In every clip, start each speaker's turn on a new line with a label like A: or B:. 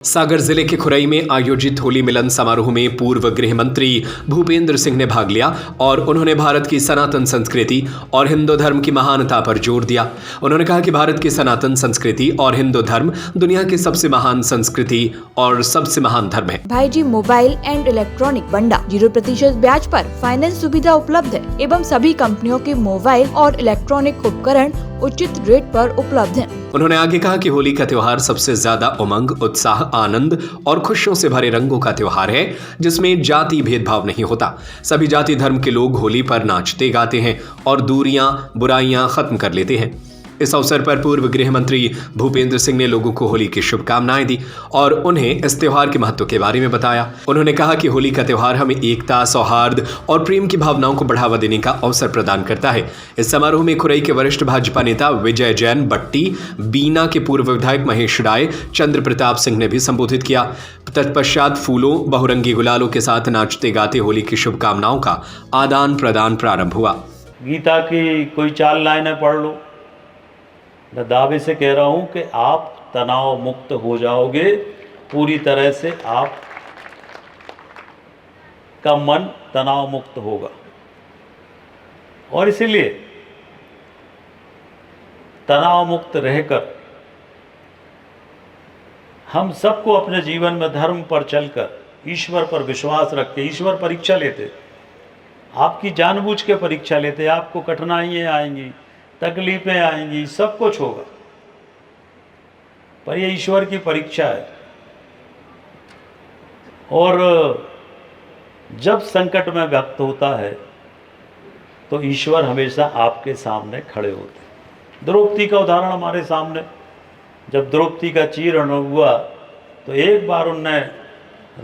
A: सागर जिले के खुरई में आयोजित होली मिलन समारोह में पूर्व गृह मंत्री भूपेंद्र सिंह ने भाग लिया और उन्होंने भारत की सनातन संस्कृति और हिंदू धर्म की महानता पर जोर दिया। उन्होंने कहा कि भारत की सनातन संस्कृति और हिंदू धर्म दुनिया की सबसे महान संस्कृति और सबसे महान धर्म है।
B: भाईजी मोबाइल एंड इलेक्ट्रॉनिक बंडा 0% ब्याज पर फाइनेंस सुविधा उपलब्ध है एवं सभी कंपनियों के मोबाइल और इलेक्ट्रॉनिक उपकरण उचित रेट पर उपलब्ध हैं।
A: उन्होंने आगे कहा कि होली का त्योहार सबसे ज्यादा उमंग, उत्साह, आनंद और खुशियों से भरे रंगों का त्योहार है, जिसमें जाति भेदभाव नहीं होता। सभी जाति धर्म के लोग होली पर नाचते गाते हैं और दूरियां, बुराइयां खत्म कर लेते हैं। इस अवसर पर पूर्व गृह मंत्री भूपेंद्र सिंह ने लोगों को होली की शुभकामनाएं दी और उन्हें इस त्योहार के महत्व के बारे में बताया। उन्होंने कहा कि होली का त्योहार हमें एकता, सौहार्द और प्रेम की भावनाओं को बढ़ावा देने का अवसर प्रदान करता है। इस समारोह में खुरई के वरिष्ठ भाजपा नेता विजय जैन बट्टी, बीना के पूर्व विधायक महेश राय, चंद्र प्रताप सिंह ने भी संबोधित किया। तत्पश्चात फूलों, बहुरंगी गुलालों के साथ नाचते गाते होली की शुभकामनाओं का आदान प्रदान प्रारंभ हुआ।
C: गीता की कोई 4 लाइनें पढ़ लो। मैं दावे से कह रहा हूं कि आप तनाव मुक्त हो जाओगे, पूरी तरह से आप का मन तनाव मुक्त होगा। और इसीलिए तनाव मुक्त रहकर हम सबको अपने जीवन में धर्म पर चलकर, ईश्वर पर विश्वास रख के, ईश्वर परीक्षा लेते, आपकी जानबूझ के परीक्षा लेते। आपको कठिनाइयाँ आएंगी, तकलीफें आएंगी, सब कुछ होगा, पर यह ईश्वर की परीक्षा है। और जब संकट में व्यक्त होता है तो ईश्वर हमेशा आपके सामने खड़े होते हैं। द्रौपदी का उदाहरण हमारे सामने, जब द्रौपदी का चीरहरण हुआ तो एक बार उनने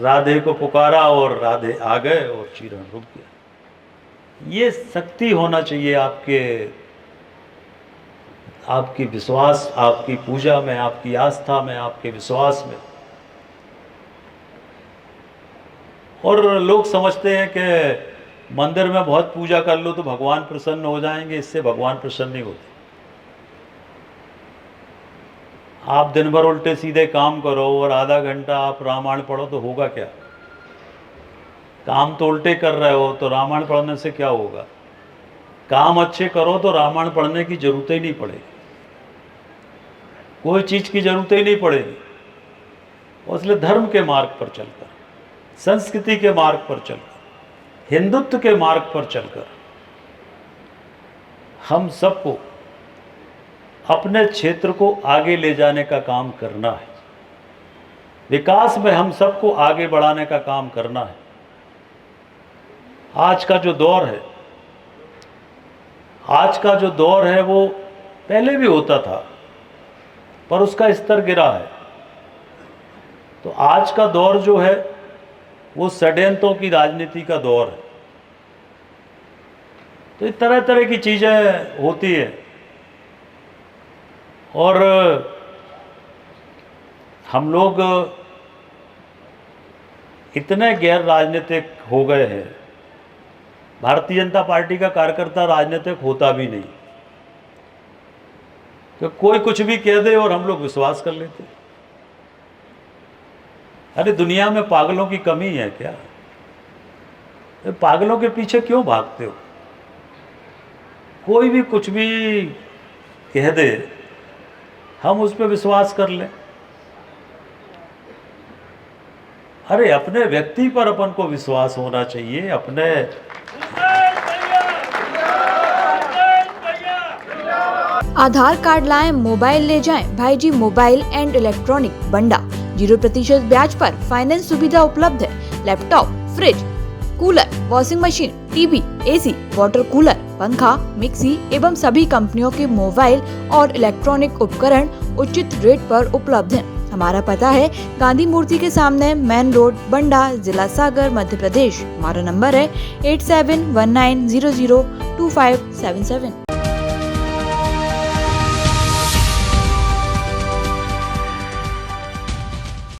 C: राधे को पुकारा और राधे आ गए और चीरहरण रुक गया। ये शक्ति होना चाहिए आपकी विश्वास, आपकी पूजा में, आपकी आस्था में, आपके विश्वास में। और लोग समझते हैं कि मंदिर में बहुत पूजा कर लो तो भगवान प्रसन्न हो जाएंगे। इससे भगवान प्रसन्न नहीं होते। आप दिन भर उल्टे सीधे काम करो और आधा घंटा आप रामायण पढ़ो तो होगा क्या? काम तो उल्टे कर रहे हो तो रामायण पढ़ने से क्या होगा? काम अच्छे करो तो रामायण पढ़ने की जरूरत ही नहीं पड़ेगी, कोई चीज़ की जरूरत ही नहीं पड़ेगी। और इसलिए धर्म के मार्ग पर चलकर, संस्कृति के मार्ग पर चलकर, हिंदुत्व के मार्ग पर चलकर हम सबको अपने क्षेत्र को आगे ले जाने का काम करना है। विकास में हम सबको आगे बढ़ाने का काम करना है। आज का जो दौर है वो पहले भी होता था, पर उसका स्तर गिरा है। तो आज का दौर जो है वो षड्यंत्रों की राजनीति का दौर है। तो इस तरह तरह की चीज़ें होती है और हम लोग इतने गैर राजनीतिक हो गए हैं। भारतीय जनता पार्टी का कार्यकर्ता राजनीतिक होता भी नहीं, तो कोई कुछ भी कह दे और हम लोग विश्वास कर लेते। अरे दुनिया में पागलों की कमी है क्या? पागलों के पीछे क्यों भागते हो? कोई भी कुछ भी कह दे, हम उस पर विश्वास कर लें। अरे अपने व्यक्ति पर अपन को विश्वास होना चाहिए। अपने
B: आधार कार्ड लाएं, मोबाइल ले जाएं। भाईजी मोबाइल एंड इलेक्ट्रॉनिक बंडा 0% ब्याज पर फाइनेंस सुविधा उपलब्ध है। Laptop, fridge, cooler, washing machine, TV, AC, water cooler, पंखा, मिक्सी एवं सभी कंपनियों के मोबाइल और इलेक्ट्रॉनिक उपकरण उचित रेट पर उपलब्ध हैं। हमारा पता है गांधी मूर्ति के सामने, मेन रोड, बंडा, जिला सागर, मध्य प्रदेश। हमारा नंबर है 8719002577।